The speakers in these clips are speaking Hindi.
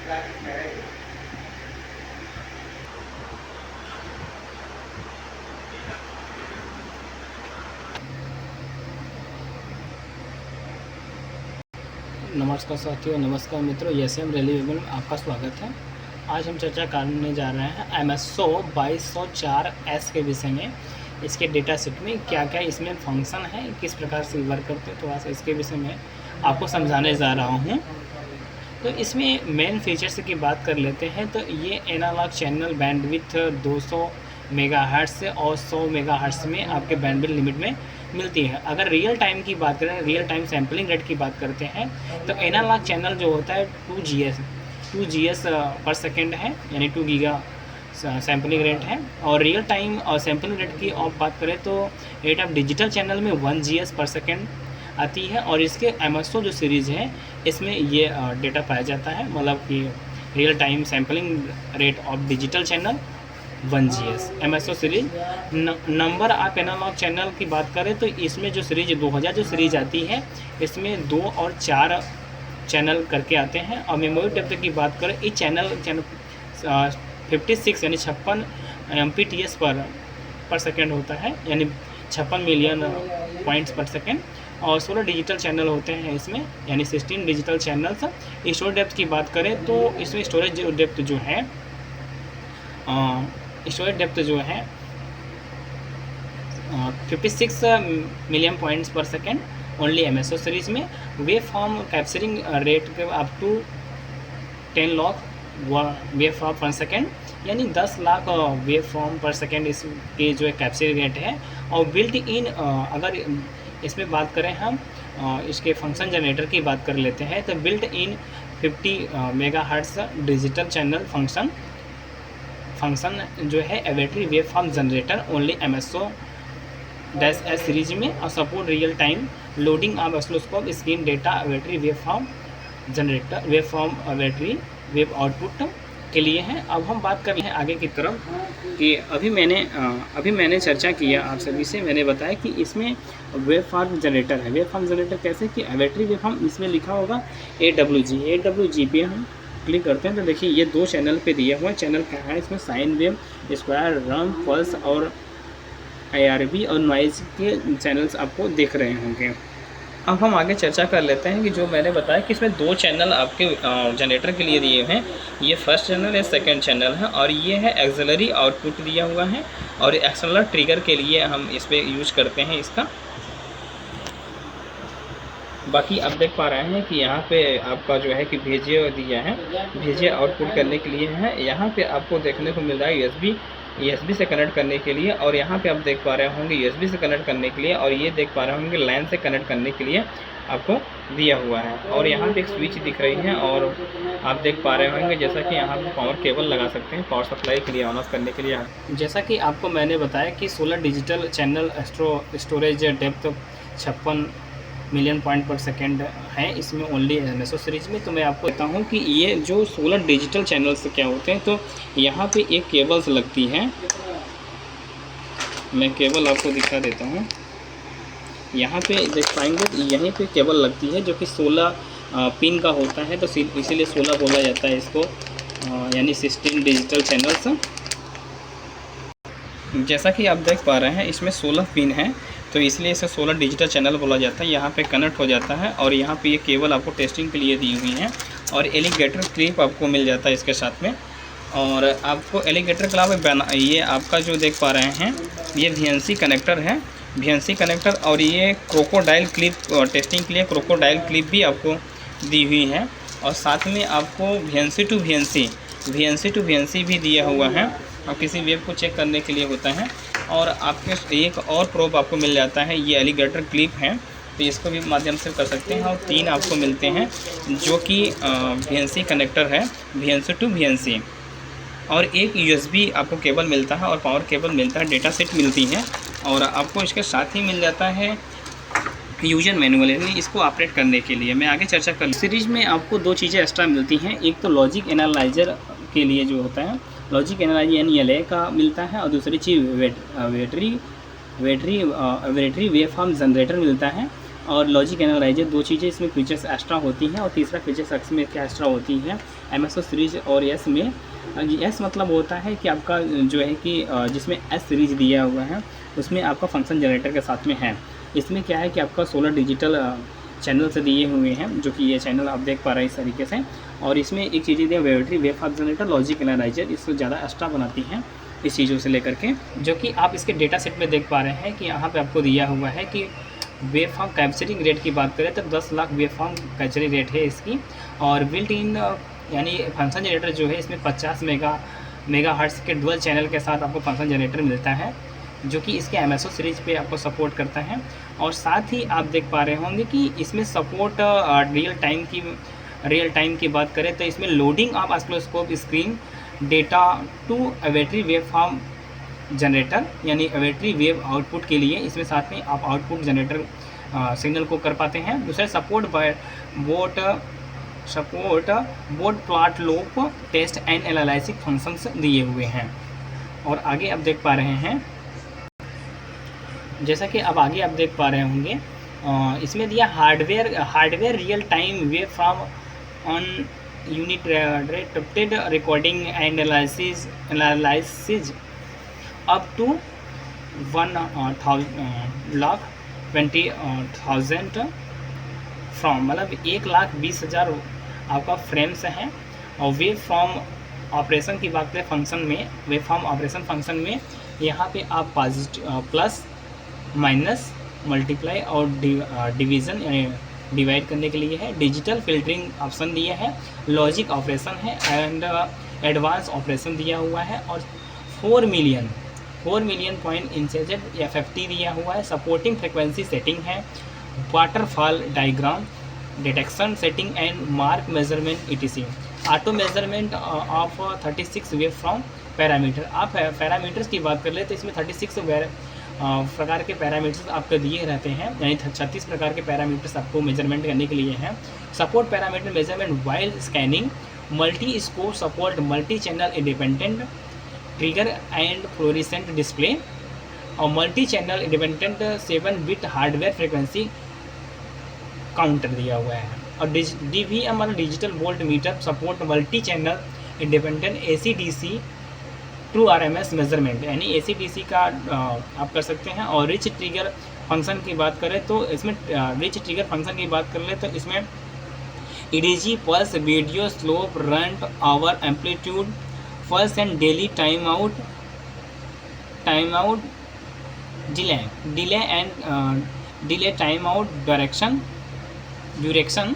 नमस्कार साथियों, नमस्कार मित्रों, एसएम रिलीवेबल में आपका स्वागत है। आज हम चर्चा करने जा रहे हैं एमएसओ 2204S के विषय में। इसके डेटा सेट में क्या क्या इसमें फंक्शन है, किस प्रकार से वर्क करते हैं, थोड़ा सा इसके विषय में आपको समझाने जा रहा हूं। तो इसमें मेन फीचर्स की बात कर लेते हैं। तो ये एनालॉग चैनल बैंडविड्थ 200 मेगाहर्ट्ज़ और 100 मेगाहर्ट्ज़ में आपके बैंडविड्थ लिमिट में मिलती है। अगर रियल टाइम की बात करें, रियल टाइम सैम्पलिंग रेट की बात करते हैं, तो एनालॉग चैनल जो होता है 2 GS पर सेकेंड है, यानी 2 गीगा सैम्पलिंग रेट है। और रियल टाइम और सैम्पलिंग रेट की आप बात करें तो रेट ऑफ डिजिटल चैनल में 1 GS पर सेकेंड आती है। और इसके एमएसओ जो सीरीज़ है इसमें ये डेटा पाया जाता है, मतलब कि real time sampling rate of digital channel 1 GS MSO series. Number of analog channel की बात करें तो इसमें जो सीरीज 2000 जो सीरीज आती है इसमें 2 और 4 चैनल करके आते हैं। और मेमोरी डेप्थ की बात करें, इस चैनल 56 यानी 56 MPTS पर सेकेंड होता है, यानी 56 मिलियन पॉइंट्स पर सेकेंड। और 16 डिजिटल चैनल होते हैं इसमें, यानी 16 डिजिटल चैनल्स। स्टोरेज डेप्थ की बात करें तो इसमें स्टोरेज डेप्थ जो है स्टोरेज डेप्थ जो है 56 million points per second only MSO series में। वेव फॉर्म कैप्चरिंग रेट के up to 10 lakh wave form per second, यानी 10 lakh wave form per second इसके जो है कैप्चरिंग रेट है। और बिल्ट इन अगर इसमें बात करें हम इसके फंक्शन जनरेटर की बात कर लेते हैं, तो built in 50 megahertz digital channel function जो है arbitrary wave form generator only MSO -S series में। और support real time loading of oscilloscope screen data arbitrary wave form generator wave form arbitrary wave output के लिए है। अब हम बात कर रहे हैं आगे की तरफ कि अभी मैंने चर्चा किया आप सभी से, मैंने बताया कि इसमें वेव फॉर्म जनरेटर है। वेव फॉर्म जनरेटर कैसे कि एवेटरी वेव फॉर्म, इसमें लिखा होगा AWG पे हम क्लिक करते हैं तो देखिए ये 2 चैनल पे दिया हुआ है। चैनल क्या है, इसमें साइन वेव, स्क्वायर, रम, पल्स और IRB और नॉइज़ के चैनल्स आपको दिख रहे होंगे। अब हम आगे चर्चा कर लेते हैं कि जो मैंने बताया कि इसमें 2 चैनल आपके जनरेटर के लिए दिए हैं। ये फर्स्ट चैनल है, सेकंड चैनल है, और ये है एक्सिलरी आउटपुट दिया हुआ है। और एक्सटर्नल ट्रिगर के लिए हम इस पर यूज करते हैं इसका। बाकी आप देख पा रहे हैं कि यहाँ पे आपका जो है कि भेजिए दिया है, भेजिए आउटपुट करने के लिए है। यहाँ पे आपको देखने को मिल रहा है USB से कनेक्ट करने के लिए। और यहाँ पे आप देख पा रहे होंगे USB से कनेक्ट करने के लिए, और ये देख पा रहे होंगे लाइन से कनेक्ट करने के लिए आपको दिया हुआ है। और यहाँ पे एक स्विच दिख रही है, और आप देख पा रहे होंगे जैसा कि यहाँ पे पावर केबल लगा सकते हैं पावर सप्लाई के लिए, ऑन ऑफ करने के लिए। जैसा कि आपको मैंने बताया कि 16 digital channel storage depth 56 million point पर सेकेंड है इसमें ओनली एमएसओ सीरीज में। तो मैं आपको बताता हूँ कि ये जो 16 डिजिटल चैनल्स क्या होते हैं। तो यहाँ पे एक केबल्स लगती है, मैं केबल आपको दिखा देता हूँ। यहाँ पे देख पाएंगे यहीं पे केबल लगती है जो कि 16 पिन का होता है, तो इसीलिए 16 बोला जाता है इसको, यानी 16 डिजिटल चैनल्स। जैसा कि आप देख पा रहे हैं इसमें 16 पिन है, तो इसलिए इसे 16 डिजिटल चैनल बोला जाता है। यहाँ पे कनेक्ट हो जाता है, और यहाँ पे ये केबल आपको टेस्टिंग के लिए दी हुई है। और एलिगेटर क्लिप आपको मिल जाता है इसके साथ में। और आपको एलिगेटर क्लिप ये आपका जो देख पा रहे हैं ये VNC कनेक्टर है, VNC कनेक्टर। और ये क्रोकोडाइल क्लिप टेस्टिंग के लिए क्रोकोडाइल क्लिप भी आपको दी हुई है। और साथ में आपको VNC टू VNC भी दिया हुआ है, और किसी वेव को चेक करने के लिए होता है। और आपके एक और प्रोब आपको मिल जाता है, ये एलिगेटर क्लिप है, तो इसको भी माध्यम से कर सकते हैं। और 3 आपको मिलते हैं जो कि VNC कनेक्टर है, VNC टू VNC। और एक USB आपको केबल मिलता है, और पावर केबल मिलता है, डेटा सेट मिलती है। और आपको इसके साथ ही मिल जाता है यूजर मैनुअल, यानी इसको ऑपरेट करने के लिए। मैं आगे चर्चा कर सीरीज में आपको 2 चीज़ें एक्स्ट्रा मिलती हैं। एक तो लॉजिक एनालाइजर के लिए जो होता है, लॉजिक एनालाइजर यानी LA का मिलता है। और दूसरी चीज़ वेटरी वेव फॉर्म जनरेटर मिलता है। और लॉजिक एनालाइजर, दो चीज़ें इसमें फीचर्स एक्स्ट्रा होती हैं। और तीसरा फीचर्स इसमें क्या एक्स्ट्रा होती है MSO सीरीज और एस में। एस मतलब होता है कि आपका जो है कि जिसमें एस सीरीज दिया हुआ है उसमें आपका फंक्शन जनरेटर के साथ में है। इसमें क्या है कि आपका 16 डिजिटल चैनल से दिए हुए हैं, जो कि ये चैनल आप देख पा रहे हैं इस तरीके से। और इसमें एक चीज़ दी है arbitrary wave form generator logic analyser, इसको ज़्यादा एक्स्ट्रा बनाती हैं इस चीज़ों से लेकर के, जो कि आप इसके डेटा सेट में देख पा रहे हैं कि यहाँ पे आपको दिया हुआ है कि वेव फॉर्म कैप्चरिंग रेट की बात करें तो 10 lakh wave form capturing rate है इसकी। और बिल्ट इन यानी फंक्शन जनरेटर जो है इसमें 50 मेगाहर्ट्ज़ के डुअल चैनल के साथ आपको फंक्शन जनरेटर मिलता है, जो कि इसके MSO सीरीज पे आपको सपोर्ट करता है। और साथ ही आप देख पा रहे होंगे कि इसमें सपोर्ट रियल टाइम की बात करें तो इसमें loading of oscilloscope screen data to arbitrary wave form generator, यानी एवेटरी वेव आउटपुट के लिए इसमें साथ में आप आउटपुट जनरेटर सिग्नल को कर पाते हैं। दूसरा support board plot loop test and analysis functions दिए हुए हैं। और आगे आप देख पा रहे हैं, जैसा कि अब आगे आप देख पा रहे होंगे, इसमें दिया hardware real time wave form on unit rated recording and analysis up to 1,20,000 form, मतलब 1,20,000 आपका फ्रेम्स हैं। और वेव फॉर्म ऑपरेशन की बात करें फंक्शन में, वेव फॉर्म ऑपरेशन फंक्शन में यहाँ पे आप प्लस माइनस मल्टीप्लाई और डिवीज़न यानी डिवाइड करने के लिए है। डिजिटल फिल्टरिंग ऑप्शन दिया है, लॉजिक ऑपरेशन है एंड एडवांस ऑपरेशन दिया हुआ है। और 4 मिलियन पॉइंट इंचेज FFT दिया हुआ है। सपोर्टिंग फ्रिक्वेंसी सेटिंग है, waterfall diagram detection setting and mark measurement ETC। Auto measurement of 36 wave from parameter. आप पैरामीटर्स की बात कर ले तो इसमें 36 प्रकार के पैरामीटर्स आपको दिए रहते हैं, यानी 36 प्रकार के पैरामीटर्स आपको मेजरमेंट करने के लिए हैं। Support parameter measurement while scanning, multi scope support multi channel independent trigger and fluorescent display, और multi channel independent 7 bit hardware frequency counter दिया हुआ है। और DVM मतलब digital volt meter support multi channel independent AC/DC true RMS measurement, यानी AC/DC का आप कर सकते हैं। और रिच ट्रिगर फंक्शन की बात करें तो इसमें रिच ट्रिगर फंक्शन की बात कर ले तो इसमें EDG pulse video slope run over amplitude pulse and delay time out delay time out duration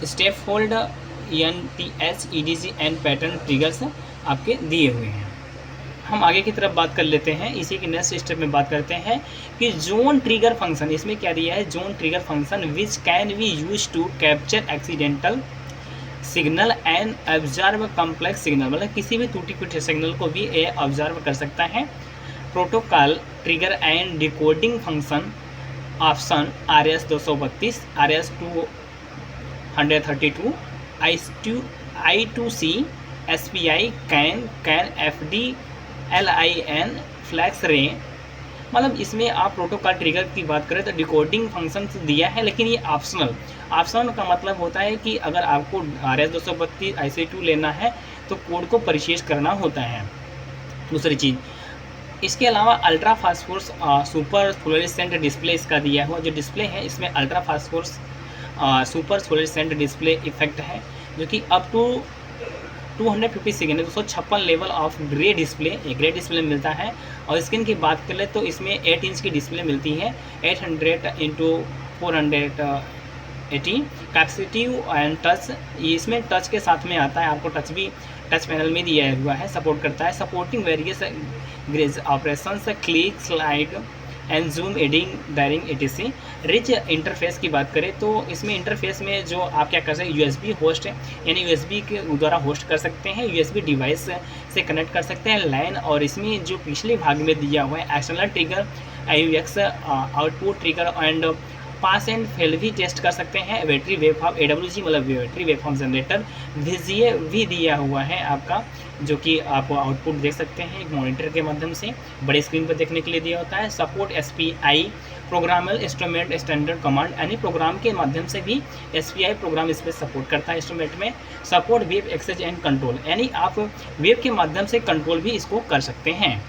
step hold NTH EDC and pattern triggers आपके दिए हुए हैं। हम आगे की तरफ बात कर लेते हैं। इसी के नेक्स्ट स्टेप में बात करते हैं कि जोन ट्रिगर फंक्शन, इसमें क्या दिया है, zone trigger function which can be use to capture accidental signal and observe complex signal, मतलब किसी भी टूटी फूटी सिग्नल को भी ये ऑब्जर्व कर सकता है। Protocol trigger and decoding function option RS-232 RS-232 I2C SPI CAN FD LIN FlexRay, मतलब इसमें आप प्रोटोकॉल ट्रिगर की बात करें तो डिकोडिंग फंक्शन दिया है, लेकिन ये ऑप्शनल का मतलब होता है कि अगर आपको RS-232 IC2 लेना है तो कोड को परचेज करना होता है। दूसरी चीज़, इसके अलावा ultra phosphorus super fluorescent display इसका दिया हुआ, जो डिस्प्ले है इसमें ultra phosphorus super fluorescent display effect है, जो कि up to 250 second 256 level of grey display मिलता है। और स्क्रीन की बात कर ले तो इसमें 8 इंच की डिस्प्ले मिलती है, 800x480 कैपेसिटिव एंड टच, इसमें टच के साथ में आता है, आपको टच पैनल में दिया हुआ है, सपोर्ट करता है। Supporting various grays operations click slide and zoom adding during ETC। Rich interface की बात करें तो इसमें इंटरफेस में जो आप क्या कर सकते हैं, USB होस्ट है, यानी USB के द्वारा होस्ट कर सकते हैं, USB डिवाइस से कनेक्ट कर सकते हैं LAN। और इसमें जो पिछले भाग में दिया हुआ है external trigger AUX output trigger and pass and fail भी टेस्ट कर सकते हैं। बैटरी वेवफॉर्म AWG मतलब बैटरी वेवफॉर्म जनरेटर VGA भी दिया हुआ है आपका, जो कि आप आउटपुट देख सकते हैं एक मॉनिटर के माध्यम से, बड़े स्क्रीन पर देखने के लिए दिया होता है। Support SPI programmable instrument standard command, यानी प्रोग्राम के माध्यम से भी SPI प्रोग्राम इस पर सपोर्ट करता है इंस्ट्रूमेंट में। Support web access and control, यानी आप वेब के माध्यम से कंट्रोल भी इसको कर सकते हैं।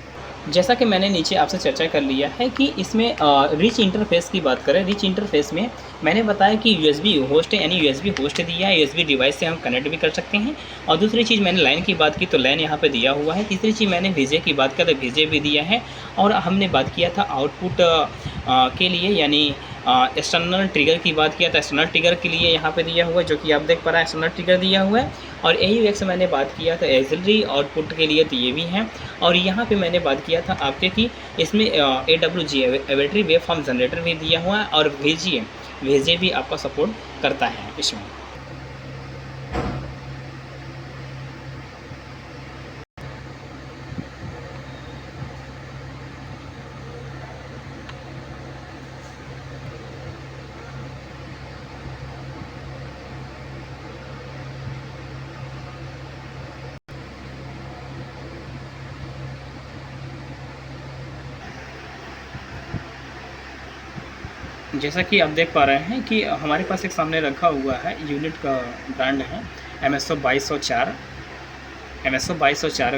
जैसा कि मैंने नीचे आपसे चर्चा कर लिया है कि इसमें रिच इंटरफेस की बात करें, रिच इंटरफेस में मैंने बताया कि USB होस्ट है, यानी USB होस्ट दिया है, USB डिवाइस से हम कनेक्ट भी कर सकते हैं। और दूसरी चीज़ मैंने लाइन की बात की तो लाइन यहाँ पे दिया हुआ है। तीसरी चीज़ मैंने VGA की बात की तो VGA भी दिया है। और हमने बात किया था आउटपुट के लिए, यानी एक्सटर्नल ट्रिगर की बात किया था, एक्सटर्नल ट्रिगर के लिए यहाँ पे दिया हुआ है, जो कि आप देख पा रहे हैं एक्सटर्नल ट्रिगर दिया हुआ है। और AUX मैंने बात किया था एक्सिलरी आउटपुट के लिए, तो ये भी हैं। और यहाँ पे मैंने बात किया था आपके कि इसमें AWG बैटरी वेवफॉर्म जनरेटर भी दिया हुआ है, और VGA भी आपका सपोर्ट करता है इसमें। जैसा कि आप देख पा रहे हैं कि हमारे पास एक सामने रखा हुआ है यूनिट का ब्रांड है MSO 2204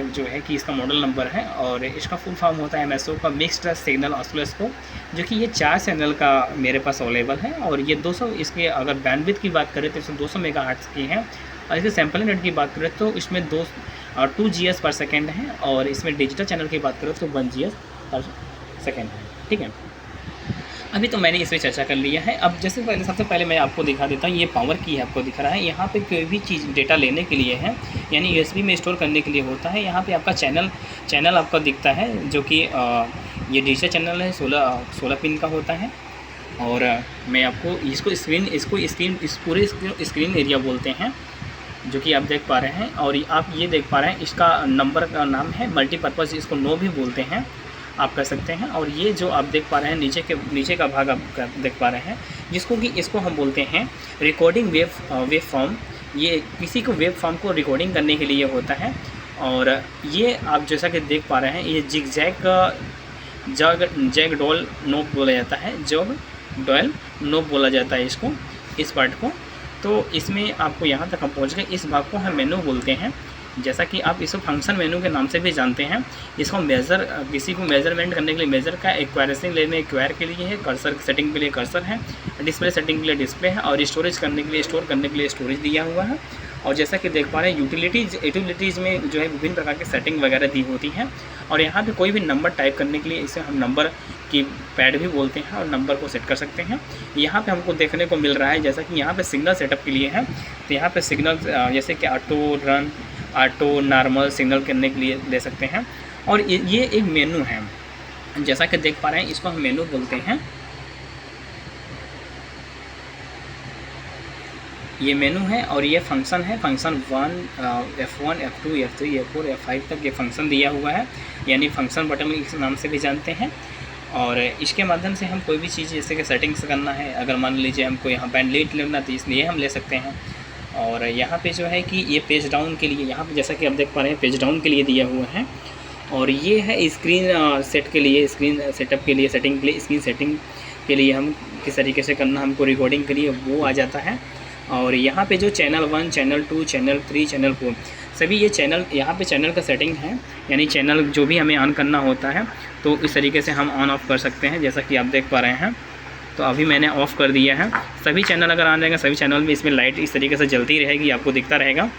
जो है कि इसका मॉडल नंबर है, और इसका फुल फॉर्म होता है MSO का मिक्स्ड सिग्नल ऑसिलोस्कोप, जो कि ये 4 चैनल का मेरे पास अवेलेबल है। और ये 200, इसके अगर बैंडविड्थ की बात करें तो इसमें 200 मेगाहर्ट्ज़ की है, और इसके सैम्पलिंग रेट की बात करें तो इसमें 2 GS पर सेकेंड है, और इसमें डिजिटल चैनल की बात करें तो 1 GS पर सेकेंड है। ठीक है, अभी तो मैंने इस पर चर्चा कर लिया है। अब जैसे पहले सबसे पहले मैं आपको दिखा देता हूँ, ये पावर की है, आपको दिख रहा है यहाँ पे कोई भी चीज़ डेटा लेने के लिए है, यानी USB में स्टोर करने के लिए होता है। यहाँ पे आपका चैनल आपका दिखता है, जो कि ये डिजिटल चैनल है, 16 पिन का होता है। और मैं आपको इस पूरे स्क्रीन एरिया बोलते हैं, जो कि आप देख पा रहे हैं। और आप ये देख पा रहे हैं इसका नंबर का नाम है मल्टीपर्पज़, इसको नो भी बोलते हैं, आप कर सकते हैं। और ये जो आप देख पा रहे हैं नीचे का भाग आप देख पा रहे हैं, इसको हम बोलते हैं रिकॉर्डिंग वेव फॉर्म। ये किसी को वेव फॉर्म को रिकॉर्डिंग करने के लिए होता है। और ये आप जैसा कि देख पा रहे हैं, ये जैग डॉल नोब बोला जाता है, जॉग डॉल नोब बोला जाता है इसको, इस पार्ट को। तो इसमें आपको यहाँ तक हम पहुँच गए। इस भाग को हम मेनू बोलते हैं, जैसा कि आप इसको फंक्शन मेनू के नाम से भी जानते हैं। इसको किसी को मेजरमेंट करने के लिए मेजर का, एक्वायरेशन लेने एक्वायर के लिए है, कर्सर सेटिंग के लिए कर्सर है, डिस्प्ले सेटिंग के लिए डिस्प्ले है, और स्टोरेज करने के लिए स्टोरेज दिया हुआ है। और जैसा कि देख पा रहे हैं यूटिलिटीज़ में जो है विभिन्न प्रकार की सेटिंग वगैरह दी होती हैं। और यहाँ पे कोई भी नंबर टाइप करने के लिए इसे हम नंबर की पैड भी बोलते हैं, और नंबर को सेट कर सकते हैं। यहाँ पे हमको देखने को मिल रहा है, जैसा कि यहाँ पे सिग्नल सेटअप के लिए है, तो यहाँ पे सिग्नल जैसे कि ऑटो नॉर्मल सिग्नल करने के लिए दे सकते हैं। और ये एक मेनू है, जैसा कि देख पा रहे हैं, इसको हम मेनू बोलते हैं। ये मेनू है, और ये फंक्शन है, function F1 F2 F3 F4 F5 तक ये फंक्शन दिया हुआ है, यानी फंक्शन बटन इस नाम से भी जानते हैं। और इसके माध्यम से हम कोई भी चीज़ जैसे कि सेटिंग्स करना है, अगर मान लीजिए हमको यहाँ बैंडविड्थ लेना, तो इसलिए हम ले सकते हैं। और यहाँ पे जो है कि ये पेज डाउन के लिए, यहाँ पे जैसा कि आप देख पा रहे हैं पेज डाउन के लिए दिया हुआ है। और ये है स्क्रीन सेट के लिए, स्क्रीन सेटअप के लिए, सेटिंग के लिए, स्क्रीन सेटिंग के लिए हम किस तरीके से करना हमको रिकॉर्डिंग के लिए वो आ जाता है। और यहाँ पे जो चैनल 1, चैनल 2, चैनल 3, चैनल 4 सभी ये चैनल, यहाँ पे चैनल का सेटिंग है, यानी चैनल जो भी हमें ऑन करना होता है तो इस तरीके से हम ऑन ऑफ़ कर सकते हैं, जैसा कि आप देख पा रहे हैं। तो अभी मैंने ऑफ़ कर दिया है। सभी चैनल अगर ऑन रहेंगे, सभी चैनल में इसमें लाइट इस तरीके से जलती रहेगी, आपको दिखता रहेगा।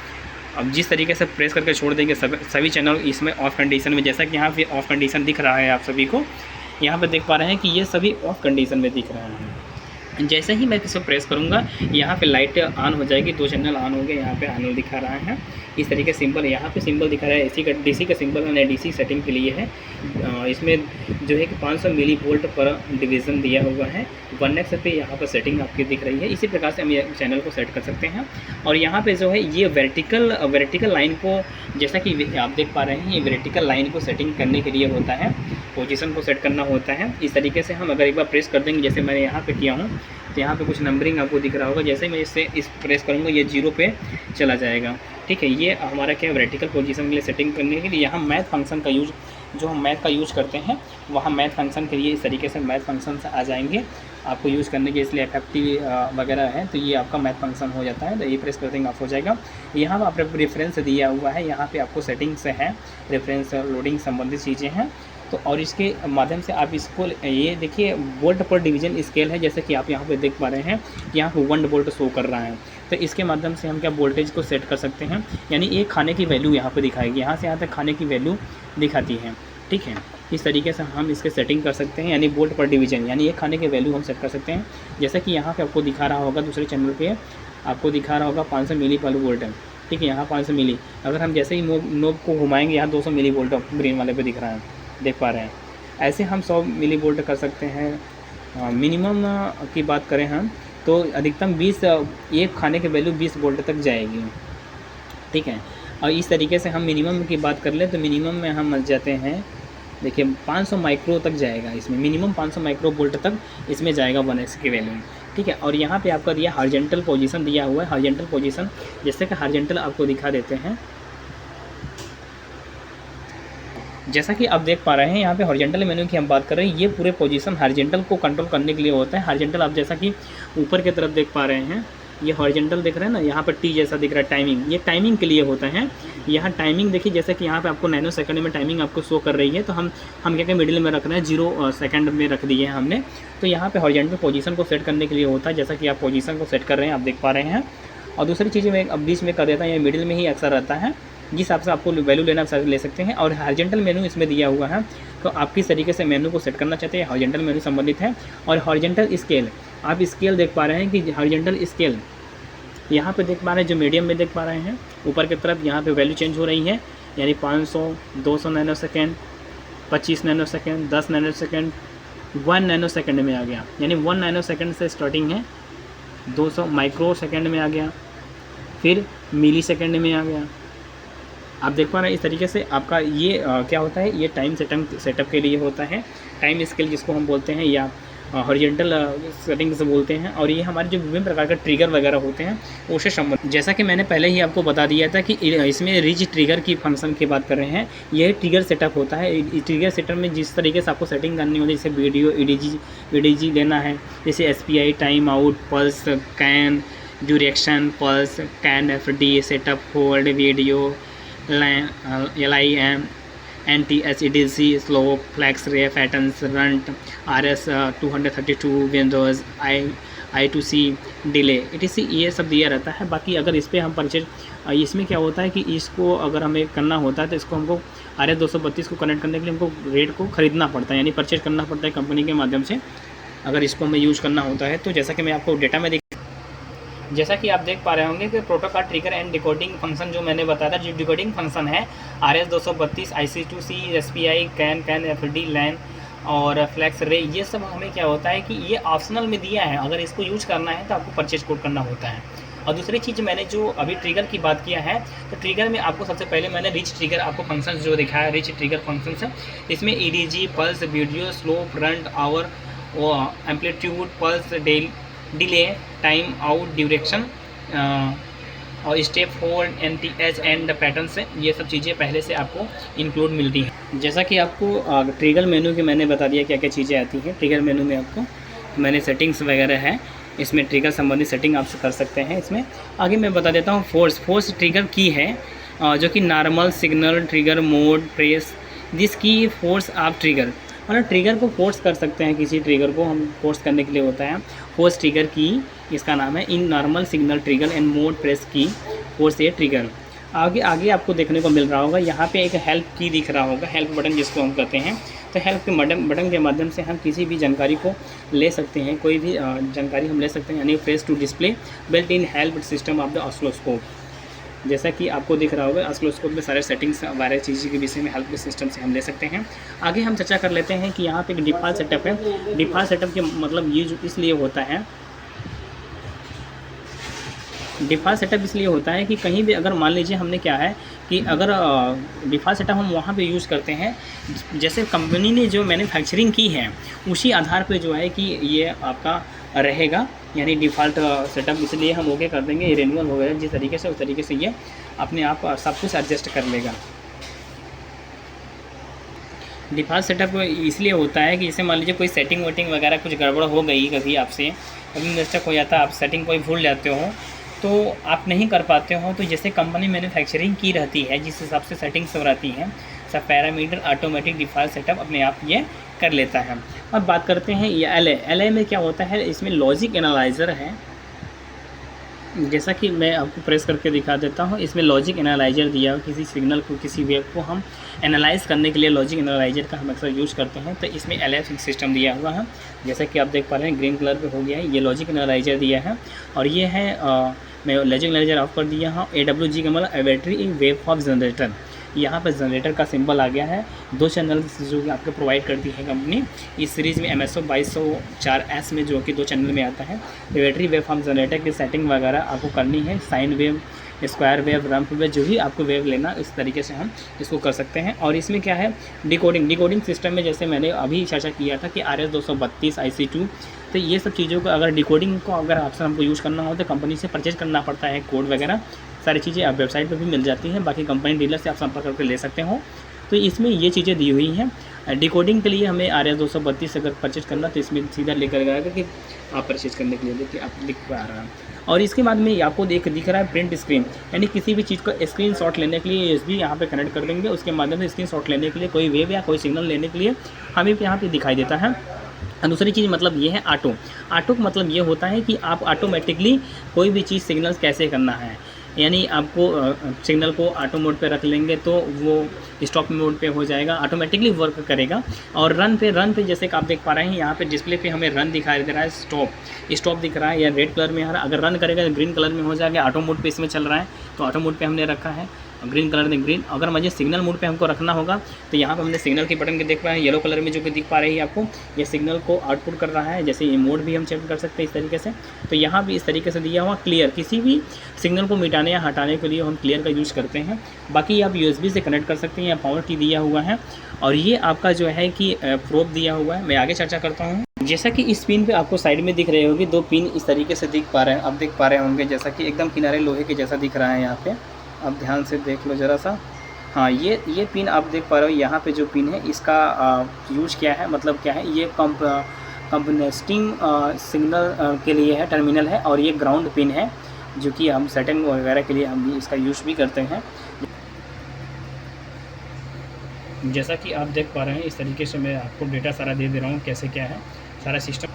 अब जिस तरीके से प्रेस करके छोड़ देंगे सभी चैनल इसमें ऑफ़ कंडीशन में, जैसा कि यहाँ पे ऑफ़ कंडीशन दिख रहा है आप सभी को, यहाँ पे देख पा रहे हैं कि ये सभी ऑफ़ कंडीशन में दिख रहे हैं। जैसे ही मैं इसको प्रेस करूँगा, यहाँ पे लाइट ऑन हो जाएगी, 2 चैनल ऑन हो गए, यहाँ पे ऑन दिखा रहा है। इस तरीके सिंबल, यहाँ पे सिंबल दिखा रहा है, DC का सिंबल है, DC सेटिंग के लिए है। इसमें जो है कि 500 मिली वोल्ट पर डिवीज़न दिया हुआ है। 1x पे यहाँ पर सेटिंग आपकी दिख रही है। इसी प्रकार से हम ये चैनल को सेट कर सकते हैं। और यहाँ पे जो है ये वर्टिकल लाइन को, जैसा कि आप देख पा रहे हैं, ये वर्टिकल लाइन को सेटिंग करने के लिए होता है, पोजीशन को सेट करना होता है। इस तरीके से हम अगर एक बार प्रेस कर देंगे, जैसे मैंने यहाँ पे किया हूँ, तो यहाँ पे कुछ नंबरिंग आपको दिख रहा होगा। जैसे मैं इस प्रेस करूँगा ये 0 पे चला जाएगा। ठीक है, ये हमारा क्या वर्टिकल पोजीशन के लिए सेटिंग करने के लिए यहाँ मैथ फंक्शन का यूज, जो हम मैथ का यूज करते हैं वहाँ मैथ फंक्शन के लिए इस तरीके से मैथ फंक्शन आ जाएंगे आपको यूज़ करने के, इसलिए FFT वगैरह है तो ये आपका मैथ फंक्शन हो जाता है। तो ये प्रेस करते ही ऑफ हो जाएगा। यहाँ पर आप रेफरेंस दिया हुआ है, यहाँ पे आपको सेटिंग्स है, रेफरेंस लोडिंग संबंधित चीज़ें हैं। तो और इसके माध्यम से आप इसको ये देखिए वोल्ट पर डिवीज़न स्केल है, जैसे कि आप यहाँ पे देख पा रहे हैं कि यहाँ पे 1 वोल्ट शो कर रहा है। तो इसके माध्यम से हम क्या वोल्टेज को सेट कर सकते हैं, यानी एक खाने की वैल्यू यहाँ पे दिखाएगी, यहाँ से यहाँ तक खाने की वैल्यू दिखाती है। ठीक है, इस तरीके से हम इसके सेटिंग कर सकते हैं, यानी वोल्ट पर डिवीज़न, यानी एक खाने की वैल्यू हम सेट कर सकते हैं। जैसे कि यहाँ पे आपको दिखा रहा होगा, दूसरे चैनल पे आपको दिखा रहा होगा 500 मिली पर वोल्ट है। ठीक है, यहाँ 500 मिली, अगर हम जैसे ही नोब को घुमाएंगे यहाँ 200 मिली वोल्ट ग्रीन वाले पे दिख रहा है, देख पा रहे हैं। ऐसे हम 100 मिली वोल्ट कर सकते हैं। मिनिमम की बात करें हम तो अधिकतम 20, एक खाने की वैल्यू 20 वोल्ट तक जाएगी। ठीक है, और इस तरीके से हम मिनिमम की बात कर लें तो मिनिमम में हम मच जाते हैं, देखिए 500 माइक्रो तक जाएगा इसमें, मिनिमम 500 माइक्रो वोल्ट तक इसमें जाएगा 1x की वैल्यू। ठीक है, और यहाँ पे आपका दिया हॉरिजॉन्टल पोजीशन दिया हुआ है। हॉरिजॉन्टल पोजीशन जैसे कि हॉरिजॉन्टल आपको दिखा देते हैं, जैसा कि आप देख पा रहे हैं यहाँ पे हॉरिजॉन्टल मेनू की हम बात कर रहे हैं। ये पूरे पोजीशन हॉरिजॉन्टल को कंट्रोल करने के लिए होता है। हॉरिजॉन्टल आप जैसा कि ऊपर की तरफ देख पा रहे हैं, ये हॉरिजॉन्टल दिख रहा है ना, यहाँ पर टी जैसा दिख रहा है टाइमिंग, ये टाइमिंग के लिए होता है। यहाँ टाइमिंग देखिए, जैसे कि यहाँ पे आपको नैनो सेकंड में टाइमिंग आपको शो कर रही है, तो हम क्या मिडिल में रख रहे हैं, 0 सेकंड में रख दिए हैं हमने। तो यहाँ पे हॉरिजॉन्टल पोजीशन को सेट करने के लिए होता है, जैसा कि आप पोजीशन को सेट कर रहे हैं, आप देख पा रहे हैं। और दूसरी चीज़ मैं अब बीच में कर देता हूँ, ये मिडिल में ही अक्सर रहता है, जिस हिसाब से आपको वैल्यू लेना ले सकते हैं। और हॉरिजॉन्टल मेनू इसमें दिया हुआ है, तो आप किस तरीके से मेनू को सेट करना चाहते हैं, हॉरिजॉन्टल मेनू संबंधित है। और हॉरिजॉन्टल स्केल, आप स्केल देख पा रहे हैं कि हॉरिजॉन्टल स्केल यहाँ पे देख पा रहे हैं, जो मीडियम में देख पा रहे हैं ऊपर की तरफ, यहाँ पे वैल्यू चेंज हो रही है, यानी 500, 200 nano second, 25 nano second, 10 nano second, 1 nano second में आ गया, यानी 1 नैनो सेकेंड से स्टार्टिंग है, 200 माइक्रो सेकेंड में आ गया, फिर मिली सेकेंड में आ गया। आप देख पा रहे हैं इस तरीके से आपका ये क्या होता है, ये टाइम सेटअप के लिए होता है, टाइम स्केल जिसको हम बोलते हैं, या हॉरिजॉन्टल सेटिंग्स बोलते हैं। और ये हमारे जो विभिन्न प्रकार के ट्रिगर वगैरह होते हैं उससे संबंधित, जैसा कि मैंने पहले ही आपको बता दिया था कि इसमें रिच ट्रिगर की फंक्शन की बात कर रहे हैं, यह ट्रिगर सेटअप होता है। ट्रिगर सेटअप में जिस तरीके से आपको सेटिंग करनी होती है, जैसे वीडियो EDG लेना है, जैसे SPI, time out, pulse, CAN, duration, pulse, CAN, FD, setup, hold, video, LIM, NTS, EDC, slope, FlexRay, patterns, runt, RS 232, windows, I2C, delay, ETC, ये सब दिया रहता है। बाकी अगर इस पर हम परचेज, इसमें क्या होता है कि इसको अगर हमें करना होता है तो इसको हमको RS 232 को कनेक्ट करने के लिए हमको रेट को ख़रीदना पड़ता है, यानी परचेज करना पड़ता है कंपनी के माध्यम से, अगर इसको हमें यूज़ करना होता है। तो जैसा कि मैं आपको डेटा में जैसा कि आप देख पा रहे होंगे कि protocol trigger and decoding function जो मैंने बताया था, जो डिकोडिंग फंक्शन है RS 232, IC2C, SPI, CAN, FD, LAN और फ्लैक्स रे, ये सब हमें क्या होता है कि ये ऑप्शनल में दिया है, अगर इसको यूज करना है तो आपको परचेज कोड करना होता है। और दूसरी चीज़ मैंने जो अभी ट्रिगर की बात किया है, तो ट्रिगर में आपको सबसे पहले मैंने रिच ट्रिगर आपको फंक्शन जो दिखाया, रिच ट्रिगर फंक्शन है, इसमें EDG, pulse, video, slope, runt, over, amplitude, pulse, delay, time out, duration और step, hold, NTS and pattern से, ये सब चीज़ें पहले से आपको इंक्लूड मिलती हैं। जैसा कि आपको ट्रिगर मेनू के मैंने बता दिया क्या क्या चीज़ें आती हैं। ट्रिगर मेनू में आपको मैंने सेटिंग्स वगैरह है, इसमें ट्रिगर संबंधित सेटिंग आप कर सकते हैं। इसमें आगे मैं बता देता हूँ, फोर्स ट्रिगर की है, जो कि normal, signal, trigger mode, press, जिसकी फोर्स आप ट्रिगर, मतलब ट्रिगर को फोर्स कर सकते हैं, किसी ट्रिगर को हम फोर्स करने के लिए होता है फोर्स ट्रिगर की, इसका नाम है in normal, signal, trigger and mode press की फोर्स ये ट्रिगर। आगे आपको देखने को मिल रहा होगा, यहाँ पे एक हेल्प की दिख रहा होगा, हेल्प बटन जिसको हम कहते हैं। तो हेल्प के बटन के माध्यम से हम किसी भी जानकारी को ले सकते हैं, कोई भी जानकारी हम ले सकते हैं, यानी press to display built in help system of the oscilloscope. जैसा कि आपको दिख रहा होगा, ऑसिलोस्कोप में सारे सेटिंग्स वायरस चीज़ के विषय में हेल्प के सिस्टम से हम ले सकते हैं। आगे हम चर्चा कर लेते हैं कि यहाँ पे एक डिफ़ॉल्ट सेटअप है। डिफ़ॉल्ट सेटअप के मतलब ये जो इसलिए होता है, डिफ़ॉल्ट सेटअप इसलिए होता है कि कहीं भी अगर मान लीजिए हमने क्या है कि अगर डिफ़ॉल्ट सेटअप हम वहाँ पे यूज़ करते हैं, जैसे कंपनी ने जो मैन्युफैक्चरिंग की है उसी आधार पे जो है कि ये आपका रहेगा, यानी डिफ़ॉल्ट सेटअप इसलिए हम ओके कर देंगे, ये रिन्यूअल हो गया जिस तरीके से, उस तरीके से ये अपने आप सब कुछ एडजस्ट कर लेगा। डिफ़ॉल्ट सेटअप इसलिए होता है कि जैसे मान लीजिए कोई सेटिंग वेटिंग वगैरह कुछ गड़बड़ हो गई कभी आपसे, कभी मिस्टेक हो जाता है, आप सेटिंग कोई भूल जाते हो तो आप नहीं कर पाते हो, तो जैसे कंपनी मैन्युफैक्चरिंग की रहती है जिस हिसाब से सेटिंग्स हो रहती हैं, सब पैरामीटर ऑटोमेटिक डिफ़ॉल्ट सेटअप अपने आप ये कर लेता है। अब बात करते हैं ये एल में क्या होता है, इसमें लॉजिक एनालाइज़र है। जैसा कि मैं आपको प्रेस करके दिखा देता हूँ, इसमें लॉजिक एनालाइज़र दिया हो, किसी सिग्नल को किसी वेव को हम एनालाइज़ करने के लिए लॉजिक एनालाइज़र का हम अक्सर यूज़ करते हैं। तो इसमें LF सिस्टम दिया हुआ है, जैसा कि आप देख पा रहे हैं ग्रीन कलर पे हो गया है, ये लॉजिक एनालाइज़र दिया है। और ये है मैं लॉजिक एनालाइज़र ऑफ कर दिया हूँ। AWG का मतलब एवेटरी वेव फॉर्म जनरेटर, यहाँ पर जनरेटर का सिंबल आ गया है। 2 चैनल जो कि आपको प्रोवाइड करती है कंपनी इस सीरीज़ में MSO 2204S में, जो कि 2 चैनल में आता है। एवेटरी वेव फॉर्म जनरेटर की सेटिंग वगैरह आपको करनी है, sine wave, square wave, ramp wave, जो भी आपको वेव लेना इस तरीके से हम इसको कर सकते हैं। और इसमें क्या है, डिकोडिंग सिस्टम में जैसे मैंने अभी चर्चा किया था कि RS-232 IC2, तो ये सब चीज़ों को अगर डिकोडिंग को अगर आपसे हमको यूज़ करना हो तो कंपनी से परचेज करना पड़ता है, कोड वगैरह सारी चीज़ें आप वेबसाइट पे भी मिल जाती हैं, बाकी कंपनी डीलर से आप संपर्क करके ले सकते हो। तो इसमें ये चीज़ें दी हुई हैं। डिकोडिंग के लिए हमें RS-232 अगर परचेज करना तो इसमें सीधा लेकर गया कि आप परचेज करने के लिए देखिए आप लिख पा रहा है। और इसके बाद में आपको दिख रहा है प्रिंट स्क्रीन, यानी किसी भी चीज़ को स्क्रीनशॉट लेने के लिए USB यहाँ पे कनेक्ट कर देंगे, उसके माध्यम से स्क्रीनशॉट लेने के लिए, कोई वेव या कोई सिग्नल लेने के लिए हमें यहाँ पे दिखाई देता है। दूसरी चीज़ मतलब ये है ऑटो का मतलब ये होता है कि आप ऑटोमेटिकली कोई भी चीज़ सिग्नल्स कैसे करना है, यानी आपको सिग्नल को ऑटो मोड पे रख लेंगे तो वो स्टॉप मोड पे हो जाएगा, ऑटोमेटिकली वर्क करेगा। और रन पे जैसे कि आप देख पा रहे हैं यहाँ पे डिस्प्ले पे हमें रन दिखाई दे रहा है, स्टॉप दिख रहा है या रेड कलर में आ रहा है। अगर रन करेगा तो ग्रीन कलर में हो जाएगा, ऑटो मोड पे इसमें चल रहा है तो ऑटो मोड पे हमने रखा है, ग्रीन कलर में ग्रीन। अगर मुझे सिग्नल मोड पे हमको रखना होगा तो यहाँ पे हमने सिग्नल के बटन के देख रहे हैं येलो कलर में जो कि दिख पा रही है आपको, ये सिग्नल को आउटपुट कर रहा है। जैसे ये मोड भी हम चेंज कर सकते हैं इस तरीके से, तो यहाँ भी इस तरीके से दिया हुआ क्लियर, किसी भी सिग्नल को मिटाने या हटाने के लिए हम क्लियर का यूज़ करते हैं। बाकी आप USB से कनेक्ट कर सकते हैं या पावर टी दिया हुआ है, और ये आपका जो है कि प्रोब दिया हुआ है। मैं आगे चर्चा करता हूँ। जैसा कि इस पिन पे आपको साइड में दिख रहे होगी 2 पिन इस तरीके से दिख पा रहे हैं, आप देख पा रहे होंगे, जैसा कि एकदम किनारे लोहे के जैसा दिख रहा है यहाँ पे, आप ध्यान से देख लो ज़रा सा। हाँ, ये पिन आप देख पा रहे हो, यहाँ पे जो पिन है इसका यूज़ क्या है, मतलब क्या है, ये कंपनेस्टिंग सिग्नल के लिए है, टर्मिनल है। और ये ग्राउंड पिन है जो कि हम सेटिंग वगैरह के लिए हम इसका यूज़ भी करते हैं। जैसा कि आप देख पा रहे हैं इस तरीके से मैं आपको डेटा सारा दे रहा हूँ, कैसे क्या है सारा सिस्टम।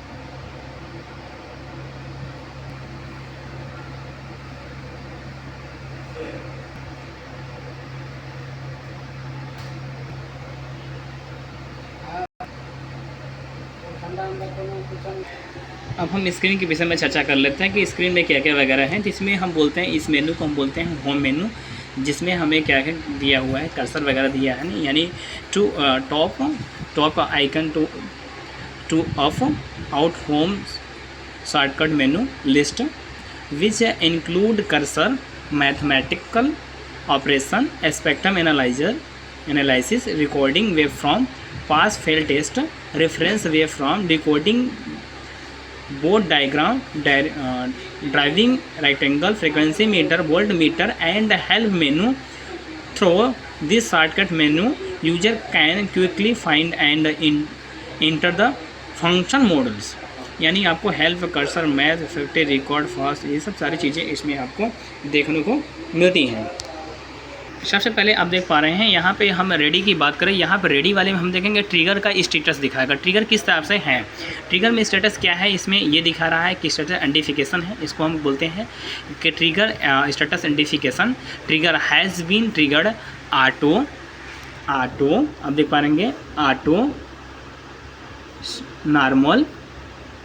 अब हम स्क्रीन के विषय में चर्चा कर लेते हैं कि स्क्रीन में क्या क्या वगैरह है। तो इसमें हम बोलते हैं, इस मेनू को हम बोलते हैं होम मेनू, जिसमें हमें क्या क्या दिया हुआ है, कर्सर वगैरह दिया है, यानी to top icon to of out home shortcut menu list which include cursor, mathematical operation, spectrum analysis, recording wave form, pass fail test, reference wave form, decoding board diagram, driving rectangle, frequency meter, volt meter and help menu. Through this shortcut menu user can quickly find and enter the function models, यानी आपको help, cursor, math, effective, record, fast, ये सब सारी चीज़ें इसमें आपको देखने को मिलती हैं। सबसे पहले आप देख पा रहे हैं यहाँ पे हम रेडी की बात करें, यहाँ पे रेडी वाले में हम देखेंगे ट्रिगर का स्टेटस दिखाएगा, ट्रिगर किस तरह से है। ट्रिगर में स्टेटस क्या है, इसमें ये दिखा रहा है कि स्टेटस आइडेंटिफिकेशन है, इसको हम बोलते हैं कि trigger status identification. Trigger has been triggered auto आप देख पा रहेंगे, ऑटो, नॉर्मल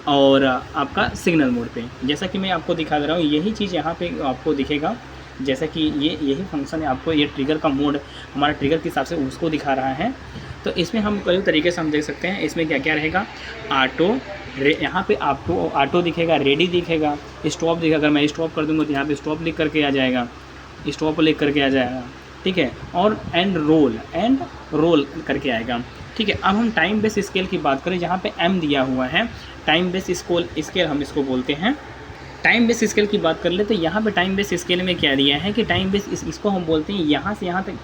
और आपका सिग्नल मोड पे। जैसा कि मैं आपको दिखा दे रहा हूँ, यही चीज़ यहाँ पे आपको दिखेगा, जैसा कि यही फंक्शन है, आपको ये ट्रिगर का मोड हमारा ट्रिगर के हिसाब से उसको दिखा रहा है। तो इसमें हम कई तरीके से हम देख सकते हैं, इसमें क्या क्या रहेगा, ऑटो, यहाँ पे आपको ऑटो दिखेगा, रेडी दिखेगा, स्टॉप दिखेगा। अगर मैं स्टॉप कर दूँगा तो यहाँ पे स्टॉप लिख करके आ जाएगा, स्टॉप लिख करके आ जाएगा, ठीक है। और एंड रोल करके आएगा। ठीक है, अब हम टाइम बेस स्केल की बात करें, जहाँ पे m दिया हुआ है, टाइम बेस स्केल हम इसको बोलते हैं। टाइम बेस स्केल की बात कर ले तो यहाँ पे टाइम बेस स्केल में क्या दिया है कि टाइम बेस इसको हम बोलते हैं यहाँ से यहाँ तक,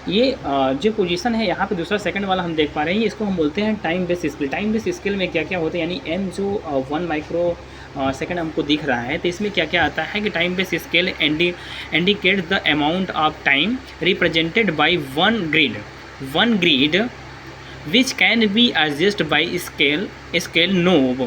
ये जो पोजीशन है यहाँ पे दूसरा सेकंड वाला हम देख पा रहे हैं, इसको हम बोलते हैं time base scale. Time base scale में क्या क्या होता है, यानी m जो 1 माइक्रो सेकंड हमको दिख रहा है, तो इसमें क्या क्या आता है कि time base scale indicate the amount of time represented by one grid which can be adjust by scale knob,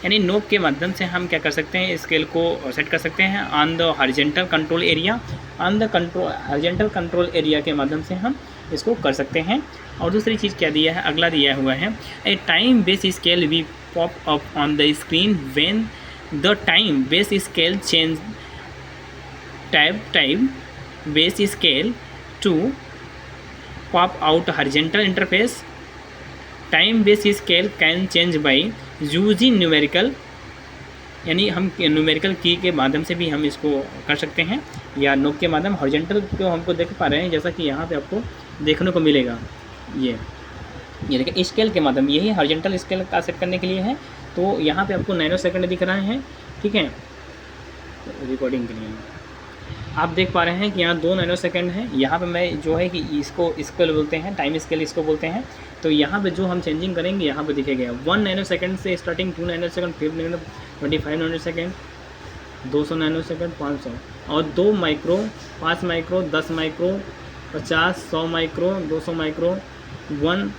यानी नोब के माध्यम से हम क्या कर सकते हैं, स्केल को सेट कर सकते हैं on the horizontal control area, horizontal control area के माध्यम से हम इसको कर सकते हैं। और दूसरी चीज़ क्या दिया है, अगला दिया हुआ है, a time base scale we pop up on the screen when the time base scale change time base scale to pop out horizontal interface. Time base scale can change by using numerical, यानी हम न्यूमेरिकल की के माध्यम से भी हम इसको कर सकते हैं, या नोब के माध्यम हॉरिजॉन्टल को हमको देख पा रहे हैं, जैसा कि यहाँ पे आपको देखने को मिलेगा। ये देखिए स्केल के माध्यम, यही हॉरिजॉन्टल स्केल का सेट करने के लिए है। तो यहाँ पे आपको नैनो सेकंड दिख रहे हैं, ठीक है, रिकॉर्डिंग के लिए आप देख पा रहे हैं कि यहाँ 2 नैनो सेकंड है। यहाँ पे मैं जो है कि इसको स्केल बोलते हैं, टाइम स्केल इसको बोलते हैं। तो यहाँ पे जो हम चेंजिंग करेंगे यहाँ पे दिखेगा 1 नैनो सेकंड से starting, 2 nano second, 5 nano, 25 nano second, 200 nano second, 500 और 2 micro, 5 micro, 10 micro, 50, 100 micro, 200 micro, 1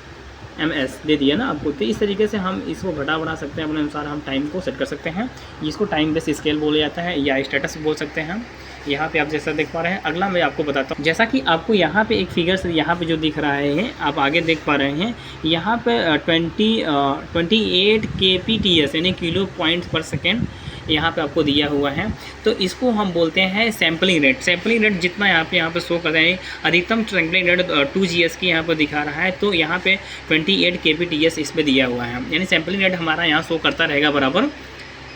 ms दे दिया ना आपको। तो इस तरीके से हम इसको घटा बढ़ा सकते हैं, अपने अनुसार हम टाइम को सेट कर सकते हैं। इसको टाइम बेस स्केल बोला जाता है, या स्टेटस बोल सकते हैं हम। यहाँ पे आप जैसा देख पा रहे हैं, अगला मैं आपको बताता हूँ। जैसा कि आपको यहाँ पे एक फिगर्स यहाँ पे जो दिख रहा है, आप आगे देख पा रहे हैं, यहाँ पे 28 kpts यानी किलो पॉइंट पर सेकेंड यहाँ पे आपको दिया हुआ है। तो इसको हम बोलते हैं सैम्पलिंग रेट। सैम्पलिंग रेट जितना यहाँ पे शो कर रहे हैं, अधिकतम सैम्पलिंग रेट 2GS की यहाँ पर दिखा रहा है। तो यहाँ पे 28 kpts इस पर दिया हुआ है, यानी सैम्पलिंग रेट हमारा यहाँ शो करता रहेगा बराबर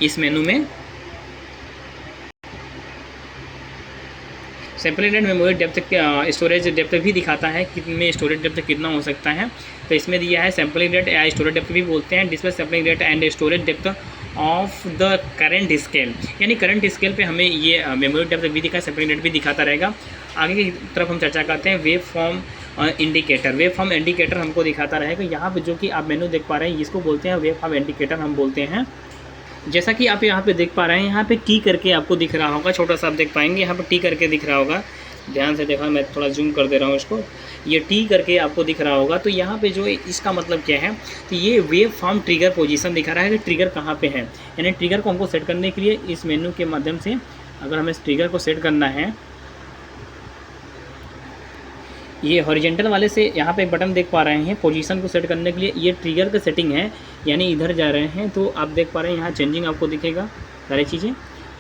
इस मेनू में। Sampling rate memory depth, storage depth भी दिखाता है कि स्टोरेज डेप्थ कितना हो सकता है। तो इसमें दिया है सैम्पलिंग रेट या स्टोरेज डेप्थ भी बोलते हैं, display sampling rate and storage depth of the current scale, यानी करंट स्केल पे हमें ये मेमोरी डेप्थ भी दिखा, सैम्पलिंग रेट भी दिखाता रहेगा। आगे की तरफ हम चर्चा करते हैं wave form indicator. Wave form indicator हमको दिखाता रहेगा। यहाँ पे जो कि आप मेनू देख पा रहे हैं, इसको बोलते हैं वेव फॉर्म इंडिकेटर हम बोलते हैं। जैसा कि आप यहाँ पे देख पा रहे हैं, यहाँ पे टी करके आपको दिख रहा होगा, छोटा सा आप देख पाएंगे, यहाँ पे टी करके दिख रहा होगा। ध्यान से देखा, मैं थोड़ा जूम कर दे रहा हूँ इसको, ये टी करके आपको दिख रहा होगा। तो यहाँ पे जो इसका मतलब क्या है, तो ये वेव फॉर्म ट्रिगर पोजीशन दिखा रहा है कि ट्रिगर कहाँ पे है। यानी ट्रिगर को हमको सेट करने के लिए इस मेनू के माध्यम से अगर हमें इस ट्रिगर को सेट करना है, ये हॉरिजॉन्टल वाले से यहाँ पे एक बटन देख पा रहे हैं पोजीशन को सेट करने के लिए, ये ट्रिगर का सेटिंग है, यानी इधर जा रहे हैं तो आप देख पा रहे हैं यहाँ चेंजिंग आपको दिखेगा सारी चीज़ें।